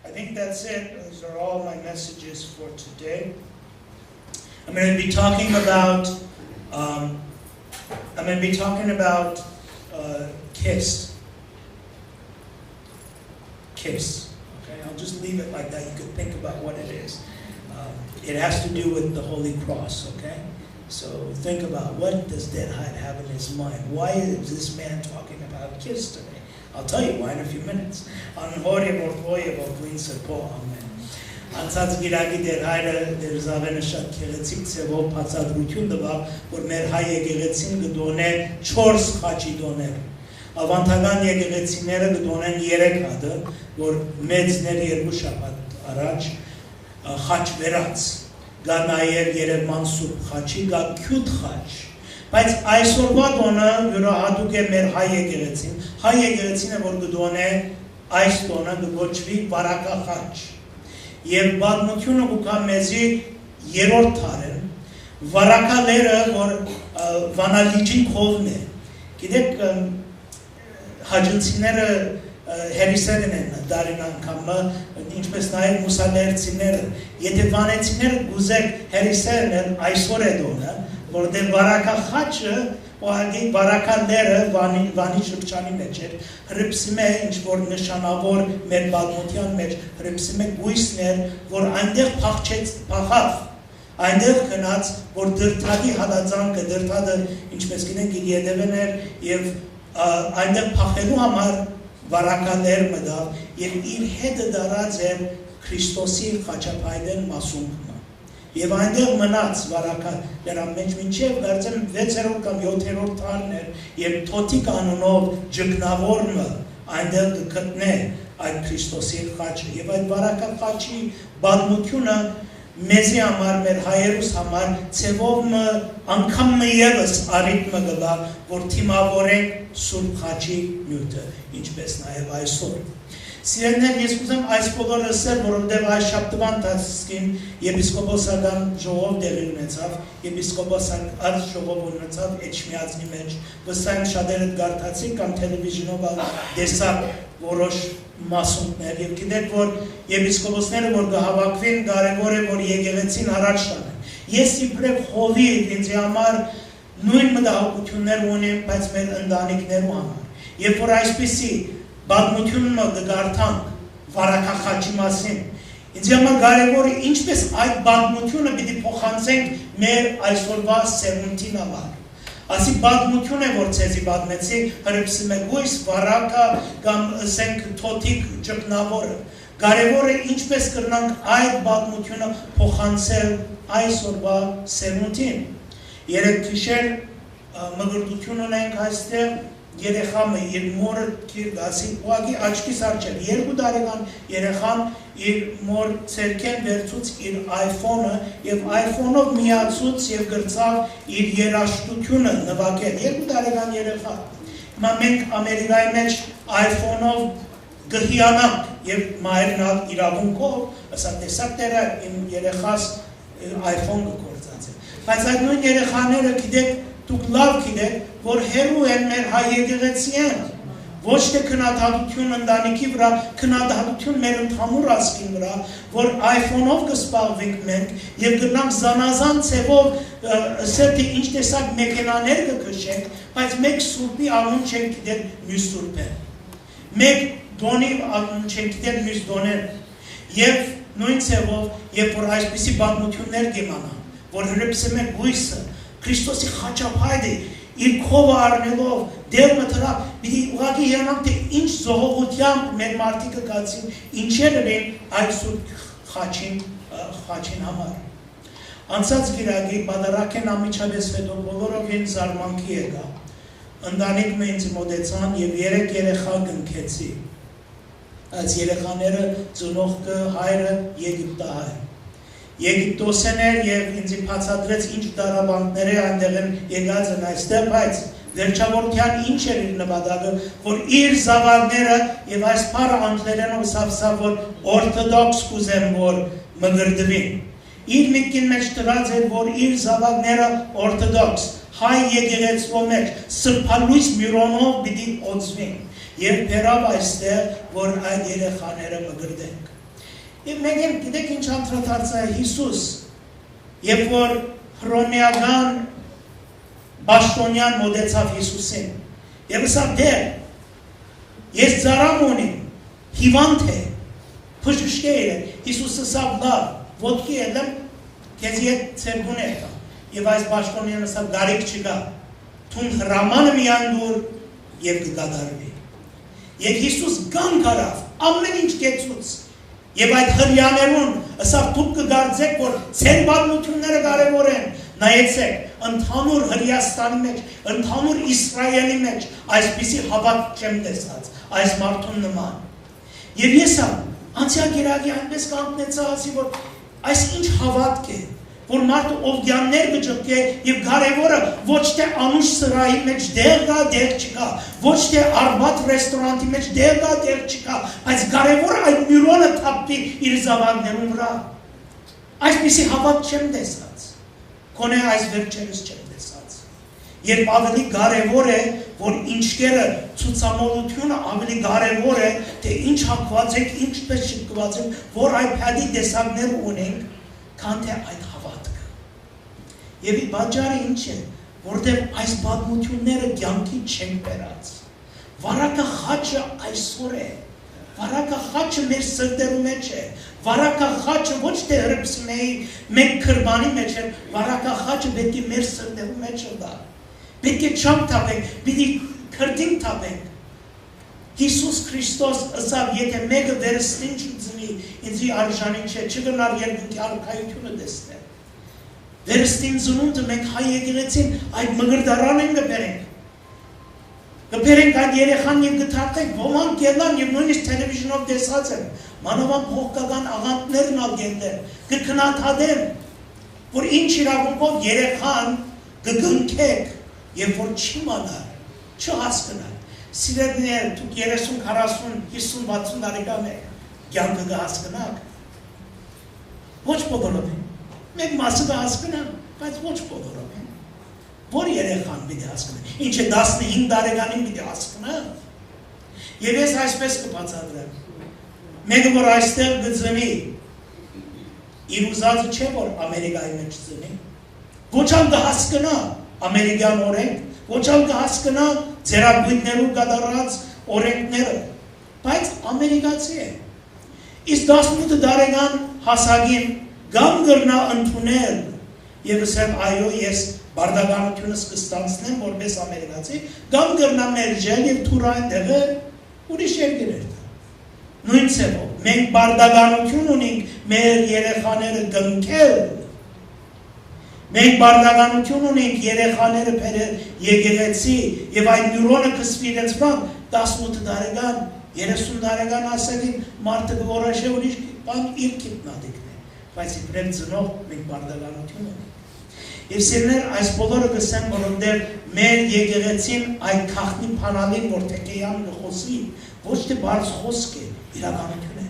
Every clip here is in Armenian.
I think that's it. Those are all my messages for today. I'm going to be talking about kiss. Kiss. Okay, I'll just leave it like that. You can think about what it is. It has to do with the Holy Cross. Okay, so think about what does Denhide have in his mind. Why is this man talking about kiss today? I'll tell you why in a few minutes. Անցած գիրակի դեր հայրը դեր զավենը շատ քեղեցիկ ծևով բացատրություն տվավ, որ մեր հայ եկեղեցին կդոնե 4 խաչի դոներ։ Ավանդական եկեղեցիները կդոնեն 3 հատը, որ մեծներ 2 շաբաթ առաջ խաչ վերած։ Գա նաև Երևան Սուրբ խաչի, գա քյութ խաչ։ Բայց այսօրվա դոնը յուրահատուկ է մեր հայ եկեղեցին։ Հայ եկեղեցին է, որ կդոնե այս տոնը կոչվի վարակախաչ։ Եվ պատմությունը կուքա մեզի երրորդ թարեն, վարակալերը, որ վանալիջի կողն է։ Գիտեք, հաջնցիները հերիսերն են դարին անգամը, ինչպես նաև մուսալերցիները։ Եթե վանեցիները գուզեք հերիսերն են այսօր է դոնը, որտեղ վարակախաչը Ուղղակի վարակալները վանի շրջանի մեջ էր, հրպսում է ինչ-որ նշանավոր մեր պատմության մեջ, հրպսում է գույսներ, որ այնտեղ փախավ, այնտեղ գնաց, որ դրդադի հալածանքը, դրդադը, ինչպես գինենք, իր ետևն էր, և այնտեղ փախելու համար վարակալներ մտավ, և իր հետը դարած էր Քրիստոսի խաչապայտեն մասունքը։ Եվ այնտեղ մնաց վարակա դրա մեջ մինչև վերցեմ 6-րդ կամ 7-րդ տարին էր, եւ Թոթիկ անունով ջգնավորը այնտեղ կգտնե այդ Քրիստոսի խաչը եւ այդ վարակա խաչի բազմությունը մեզի համար, մեր հայերուս համար ցևով անգամ եւս արիթմը գլա, որ թիմավորենք Սուրբ խաչի նյութը, ինչպես նաեւ այսօր։ Սիրելիներ, ես կուզեմ այս բոլորը ասել, որովհետև այս շաբթվան տասկին եպիսկոպոսական ժողով տեղի ունեցավ, եպիսկոպոսական ժողով ունեցավ Էջմիածնի մեջ, վստահ շատերը կարդացին կամ տելևիզիոնով տեսան որոշ մասունքներ, եւ գիտեք, որ եպիսկոպոսները, որ կհավաքվին, կարևոր է, որ եկեղեցին առաջ տանեն։ Ես իբրև հովիվ ինձ համար նույն մտահոգություններ ունեմ, բայց մեր ընտանիքներու համար։ Երբ որ այսպիսի պատմությունը կգարթանք վարակախաչի մասին, ինձ համար կարևոր է ինչպես այդ պատմությունը պիտի փոխանցենք մեր այսօրվա սերունդին համար։ Ասի պատմություն է, որ ցեզի պատմեցի, հրպսում է գույս, վարակա կամ ասենք Թոթիկ ջգնավորը։ Կարևոր է ինչպես կրնանք այդ պատմությունը փոխանցել այսօրվա սերունդին։ Երեք գիշեր մգրտություն ունենք այստեղ, երեխամը իր մորը կիր գասի, ուղագի աչկիս արջել, 2 տարեկան երեխան իր մոր ծերքեն վերցուց իր iPhone-ը և iPhone-ով միացուց և գրծավ իր երաշտությունը նվակել, 2 տարեկան երեխա։ Հիմա մենք Ամերիկայի մեջ iPhone-ով գհիանանք և մայրնալ իրավունքով, ասա տեսակ տերը իմ երեխաս iPhone կործած է։ Բայց այդ նույն երեխաները գիտեք, դուք լավ գիտեք, որ հերու են մեր հայ եկեղեցիեն, ոչ թե քննադատություն ընտանիքի վրա, քննադատություն մեր ընդհանուր ազգի վրա, որ iPhone-ով կսպառվենք մենք եւ գտնանք զանազան ցևով ասել թե ինչ տեսակ մեքենաներ կքշենք, բայց մեկ սուրբի անուն չենք գիտել մյուս սուրբը։ Մեկ դոնի անուն չենք գիտել մյուս դոներ։ Եվ նույն ցևով, երբ որ այսպիսի պատմություններ կիմանան, որ հրպսում է գույսը, Քրիստոսի խաչապայտը իր քովը առնելով դեր մտրավ, պիտի ուղղակի երանանք, թե ինչ զողողությամբ մեր մարդիկը կացին, ինչեր են այդ Սուրբ խաչին համար։ Անցած գիրակի բادرակեն ամիջավես հետո բոլորովին զարմանքի եկա։ Ընտանիքն ինձ մոտեցան եւ 3 երեխա կնքեցի։ Այս երեխաները ծնողքը հայրը Եգիպտահայ։ Եգիպտոսեն էր և ինձ բացատրեց ինչ դարաբանքներ այնտեղ են եկած են այստեղ, բայց վերջավորության ինչ էր իր նպատակը, որ իր զավակները եւ այս բառը անգլերենով ասա, որ օրթոդոքս կուզեն, որ մգրդվին։ Իր միտքին մեջ դրած էր, որ իր զավակները օրթոդոքս, հայ եկեղեցու մեջ սրբալույս միրոնով պիտի օծվին եւ բերավ այստեղ որ այդ երեխաները մգրտենք եւ մենք էլ գիտեք ինչ անդրադարձ է Հիսուս երբ որ հռոմեական Բաշտոնյան մոտեցավ Հիսուսին եւ ասավ դեր ես ծարամ ունիմ հիվանդ է փշշկեր է Հիսուսը ասավ լավ ոտքի ելեմ քեզ հետ ցերգուն է եւ այս Բաշտոնյանը ասավ գարիկ չկա թուն հրամանը միան դուր եւ կդադարվի եւ Հիսուս կան կարավ ամեն ինչ կեցուց եւ այդ հրյաներուն ասավ դուք կդարձեք որ ցեր պատմությունները կարեւոր են նայեցեք ընդհանուր Հրեաստանի մեջ ընդհանուր Իսրայելի մեջ այսպիսի հավատ չեմ տեսած այս մարդուն նման եւ ես անցյալ գերագի այնպես կանգնեցա ասի որ այս ինչ հավատք է որ մարդը օվդյաններ գճկե եւ կարեւորը ոչ թե անուշ սրահի մեջ դեր կա դեր չկա ոչ թե արբատ ռեստորանտի մեջ դեր կա դեր չկա բայց կարեւորը այդ միրոնը թափի իր զավակներուն վրա այսպիսի հավատ չեմ տեսած կոնե այս վերջերս չեմ տեսած երբ ավելի կարեւոր է որ ինչքերը ցուցամոլությունը ավելի կարեւոր է թե ինչ հակված եք ինչպես շփված եք որ այդ փադի տեսակներ ունենք քան թե այդ Եվ ի բաժարը ինչ է, որտեղ այս պատմությունները կյանքի չենք բերած։ Վարակը խաչը այսօր է, վարակը խաչը մեր սրտերու մեջ է, վարակը խաչը ոչ թե հրպսնեի մեկ քրբանի մեջ է, վարակը խաչը պետք է մեր սրտերու մեջ է։ Պետք է չափ թափենք, պիտի քրտինք թափենք։ Հիսուս Քրիստոս ասավ, եթե մեկը վերստին չձնի, ինձի արժանի չէ, չգնար երկնքի արքայությունը տեսնել։ Վերստին զնունդը մենք հայ եկեղեցին այդ մգրդարան են գբերենք։ Գբերենք այդ երեխան և գթարտենք, ոմանք ելան և նույնիսկ տելևիզիոնով տեսած են, մանավանդ փողկական աղանդներն ալ գելներ, գքնաթադեն, որ ինչ իրավունքով երեխան գգնքեք, և որ չի մանար, չհասկնար։ Սիրելիներ, դուք 30, 40, 50, 60 տարեկան եք, կյանքը կհասկնաք։ Ոչ բոլորով են։ Մեկ մասը կհասկնան, բայց ոչ բոլորով են։ Որ երեխան պիտի հասկնա։ Ինչ է 15 տարեկանին պիտի հասկնա։ Եվ ես այսպես կբացատրեմ։ Մեկը որ այստեղ գծնի, իր ուզածը չէ որ Ամերիկայի մեջ ծնի։ Ոչ ալ կհասկնա ամերիկյան օրենք, ոչ ալ կհասկնա ձեռագույններու կատարած օրենքները, բայց ամերիկացի է։ Իսկ 18 տարեկան հասակին գամ գրնա ընդունել եւ ասեմ այո ես բարդականությունս կստանցնեմ որպես ամերիկացի գամ գրնա մերժել եւ թուրային դեղը ուրիշ երկրներ նույն ցեվով մենք բարդականություն ունենք մեր երեխաները գնքել մենք բարդականություն ունենք երեխաները բերել եկեղեցի եւ այդ նյուրոնը կսվի իրենց բան 18 տարեկան 30 տարեկան ասելին մարդը կորոշե ուրիշ բան իր գիտնադիկ բայց իբրև ծնող մենք բարդականություն ունենք։ Եվ սիրներ այս բոլորը կսեմ, որոնտեղ մեր եկեղեցին այդ քաղտնի փանալին, որ թեկեյան կխոսի, ոչ թե բարձ խոսք է, իրականություն է։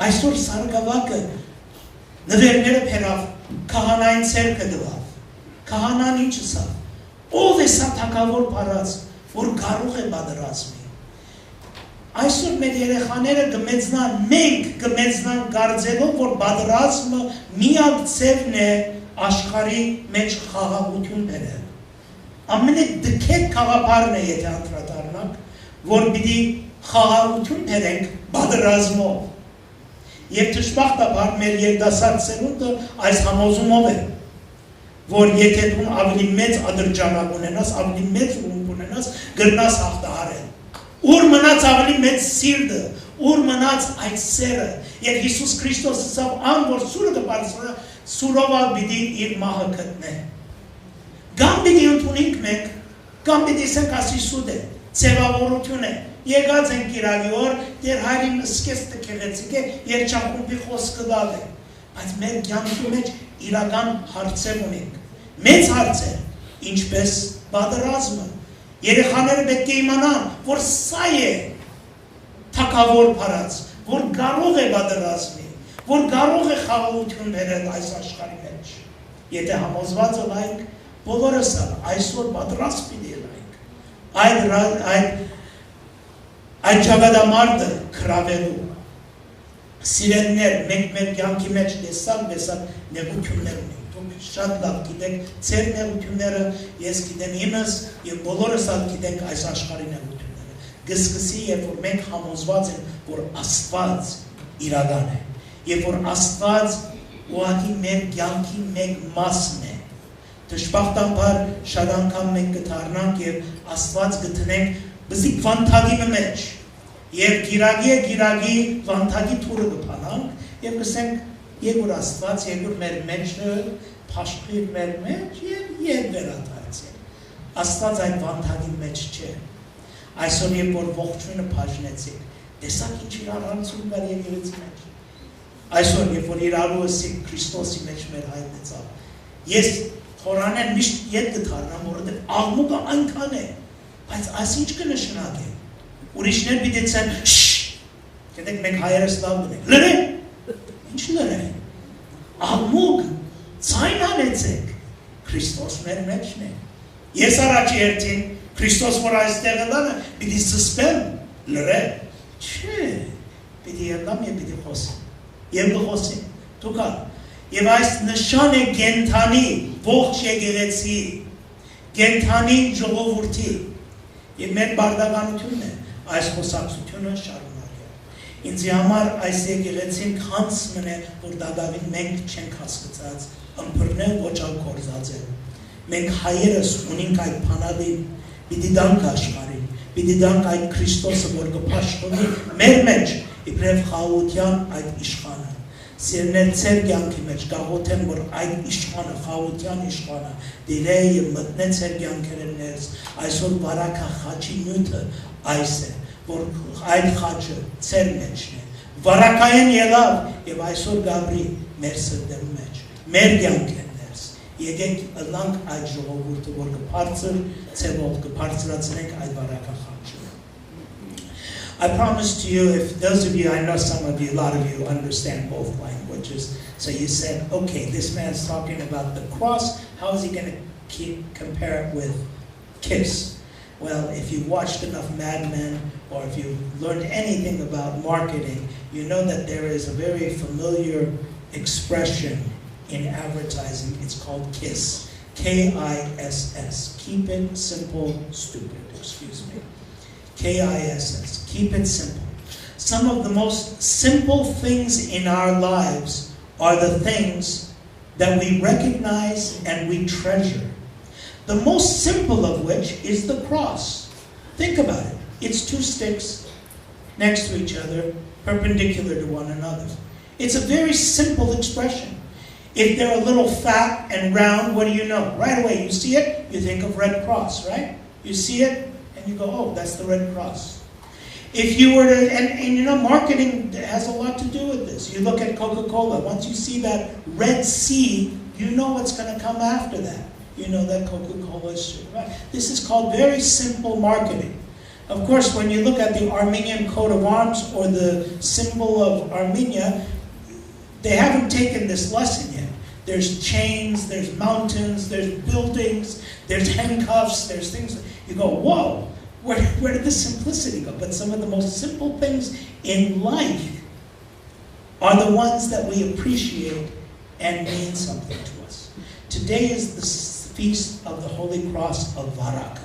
Այսօր սարգավակը նվերները փերավ, քահանային ցերկը դվավ։ Քահանան ինչ ասավ։ Ով է սա թակավոր փարած, որ կարող է պատրաստի։ Այսօր մեր երեխաները կմեծնան, մենք կմեծնան կարծելով, որ պատրաստը միակ ձևն է աշխարհի մեջ խաղաղություն բերել։ Ամենը դքետ խաղապարն է, եթե անդրադառնանք, որ պիտի խաղաղություն բերենք պատրաստով։ Եվ դժբախտաբար մեր երիտասարդ սերունդը այս համոզումով է, որ եթե դու ավելի մեծ ադրջանակ ունենաս, ավելի մեծ ուղում ունենաս, գրնաս հաղթահարել։ Ուր մնաց ավելի մեծ սիրտը, ուր մնաց այդ սերը, եւ Հիսուս Քրիստոս ասավ, ան որ սուրը կբարձրանա, սուրովալ պիտի իր մահը գտնե։ Կամ պիտի ընդունենք մենք, կամ պիտի ասենք ասի սուտ է, ձևավորություն է, եկած ենք իրավի օր, դեր հայրին սկես տքեղեցիկ է, երջախումբի խոսքը դավ է, բայց մեր կյանքի մեջ իրական հարցեր ունենք, մեծ հարցեր, ինչպես պատերազմը, երեխաները պետք է իմանան, որ սա է թակավոր փարած, որ կարող է պատերազմի, որ կարող է խաղաղություն բերել այս աշխարհի մեջ։ Եթե համոզված ենք, բոլորս այսօր պատրաստ պիտի ենք այդ ճակատամարտը քրավելու սիրելիներ, մենք մեր կյանքի մեջ տեսակ նեղություններ ունենք։ Դուք շատ լավ գիտեք ձեր նեղությունները, ես գիտեմ իմս եւ բոլորս գիտենք այս աշխարհի նեղությունները։ Գսկսի, երբ որ մենք համոզված ենք, որ Աստված իրական է, երբ որ Աստված ուղղակի մեր կյանքի մեկ մասն է, դժբախտաբար շատ անգամ մենք կդառնանք եւ Աստված գտնենք բզիկ վանթագի մեջ եւ գիրագի վանթագի թուրը կփանանք եւ կսենք եգուր Աստված եգուր մեր մեջը փաշխիր մեր մեջ եւ վերադարձել Աստված այդ վանթագի մեջ չէ այսօր երբ որ ողջույնը բաժնեցիք տեսակ ինչ իրարանցում կար եկեղեցի մեջ այսօր երբ որ իրարուեսի Քրիստոսի մեջ մեր հայտնեցավ ես խորանեն միշտ ետ կդառնամ որովհետեւ աղմուկը այնքան է բայց այսինչ կնշանակե ուրիշներ պիտի ցեն գիտեք մենք հայերս լավ գնենք լրեն ինչ լրեն աղմուկ ցայն անեցեք Քրիստոս մեր մեջն է ես առաջի երթին Քրիստոս որ այստեղ է պիտի սսպեմ լրեն չէ պիտի ելնամ եւ պիտի խոսեմ եւ կխոսեմ դուք եւ այս նշան է կենթանի ողջ եկեղեցի կենթանի ժողովրդի եւ մեր բարդականությունն է այս խոսակցությունը շարունակել ինձ համար այս եկեղեցին քանց մնե որ դադավին մենք չենք հասկացած ըմբռնել ոչ ալկորզածել մենք հայերս ունենք այդ փանադին պիտի դանք աշխարհին պիտի դանք այդ Քրիստոսը որ կփաշտոնի մեր մեջ իբրև խաղաղության այդ իշխանը սիրներ ծեր կյանքի մեջ գաղութեմ որ այդ իշխանը խաղաղության իշխանը դիրե եւ մտնե ծեր կյանքերեն ներս այսօր վարակա խաչի նյութը այս է որ այդ խաչը ծեր մեջն է վարակային ելավ եւ այսօր գաբրի մեր սրտերի մեջ մեր կյանքերեն ներս եկեք ըլանք այդ ժողովուրդը որ կբարձր ծևով կբարձրացնենք այդ վարակա խաչը I promise to you, if those of you, I know some of you, a lot of you understand both languages. So you said, okay, this man's talking about the cross. How is he going to compare it with kiss? Well, if you watched enough Mad Men, or if you learned anything about marketing, you know that there is a very familiar expression in advertising. It's called KISS. K-I-S-S. Keep it simple, stupid. Excuse me. K-I-S-S. Keep it simple. Some of the most simple things in our lives are the things that we recognize and we treasure. The most simple of which is the cross. Think about it. It's two sticks next to each other, perpendicular to one another. It's a very simple expression. If they're a little fat and round, what do you know? Right away, you see it, you think of Red Cross, right? You see it, and you go, oh, that's the Red Cross. If you were to, and you know, marketing has a lot to do with this. You look at Coca-Cola. Once you see that red C, you know what's going to come after that. You know that Coca-Cola is right. This is called very simple marketing. Of course, when you look at the Armenian coat of arms or the symbol of Armenia, they haven't taken this lesson yet. There's chains, there's mountains, there's buildings, there's handcuffs, there's things. You go, whoa, where did the simplicity go? But some of the most simple things in life are the ones that we appreciate and mean something to us. Today is the feast of the Holy Cross of Varak.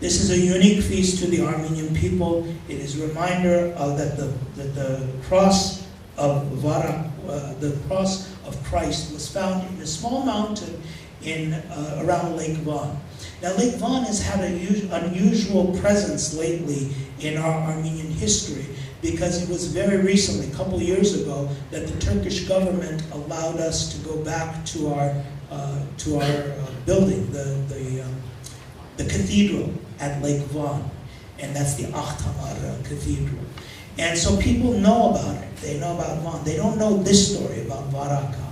This is a unique feast to the Armenian people. It is a reminder that the cross of Varak, the cross of Christ, was found in a small mountain in around Lake Van. Now, Lake Van has had an unusual presence lately in our Armenian history because it was very recently, a couple years ago, that the Turkish government allowed us to go back to our building, the cathedral at Lake Van, and that's the Ahtamar Cathedral. And so people know about it. They know about Van. They don't know this story about Varaka.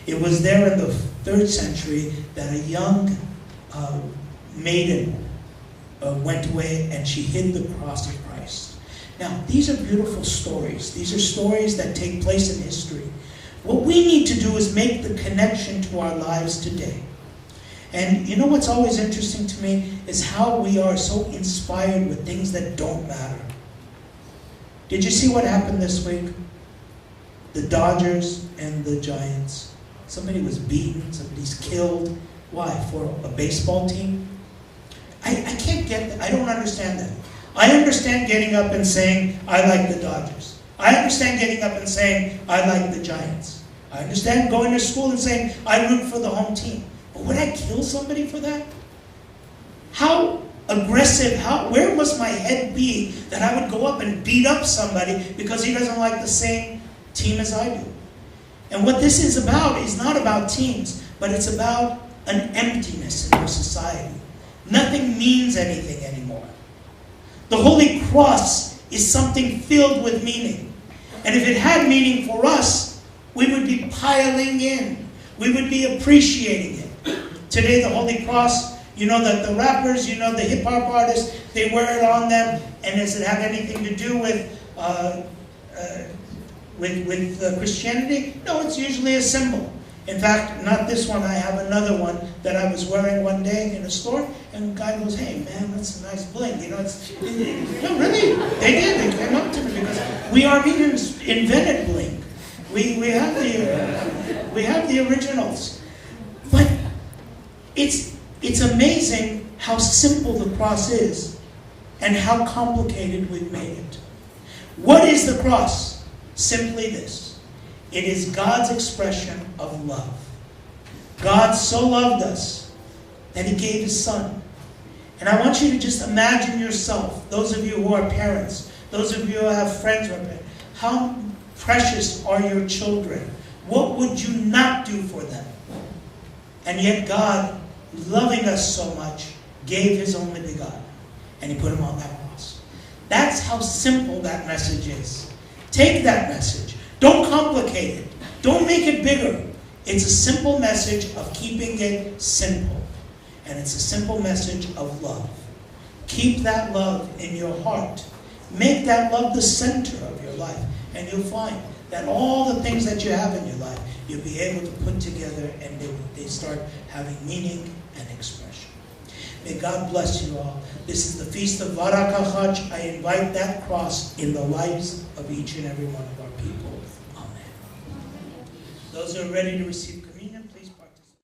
It was there in the 3rd century that a young maiden went away and she hid the cross of Christ. Now, these are beautiful stories. These are stories that take place in history. What we need to do is make the connection to our lives today. And you know what's always interesting to me is how we are so inspired with things that don't matter. Did you see what happened this week? The Dodgers and the Giants. Somebody was beaten, somebody's killed. Why? For a baseball team? I can't get that. I don't understand that. I understand getting up and saying, I like the Dodgers. I understand getting up and saying, I like the Giants. I understand going to school and saying, I root for the home team. But would I kill somebody for that? How aggressive, where must my head be that I would go up and beat up somebody because he doesn't like the same team as I do? And what this is about is not about teams, but it's about an emptiness in our society. Nothing means anything anymore. The Holy Cross is something filled with meaning. And if it had meaning for us, we would be piling in. We would be appreciating it. Today, the Holy Cross, you know that the rappers, you know the hip-hop artists, they wear it on them. And does it have anything to do with Christianity? No, it's usually a symbol. In fact, not this one. I have another one that I was wearing one day in a store, and the guy goes, "Hey, man, that's a nice bling." You know, no, really, they did. They came up to me because we Armenians invented bling. We have the originals, but it's amazing how simple the cross is, and how complicated we've made it. What is the cross? Simply this. It is God's expression of love. God so loved us that He gave His Son. And I want you to just imagine yourself, those of you who are parents, those of you who have friends who are parents, how precious are your children? What would you not do for them? And yet God, loving us so much, gave His only begotten. And He put Him on that cross. That's how simple that message is. Take that message. Don't complicate it. Don't make it bigger. It's a simple message of keeping it simple. And it's a simple message of love. Keep that love in your heart. Make that love the center of your life. And you'll find that all the things that you have in your life, you'll be able to put together and they start having meaning and expression. May God bless you all. This is the Feast of Varak. I invite that cross in the lives of each and every one of our people. Amen. Those who are ready to receive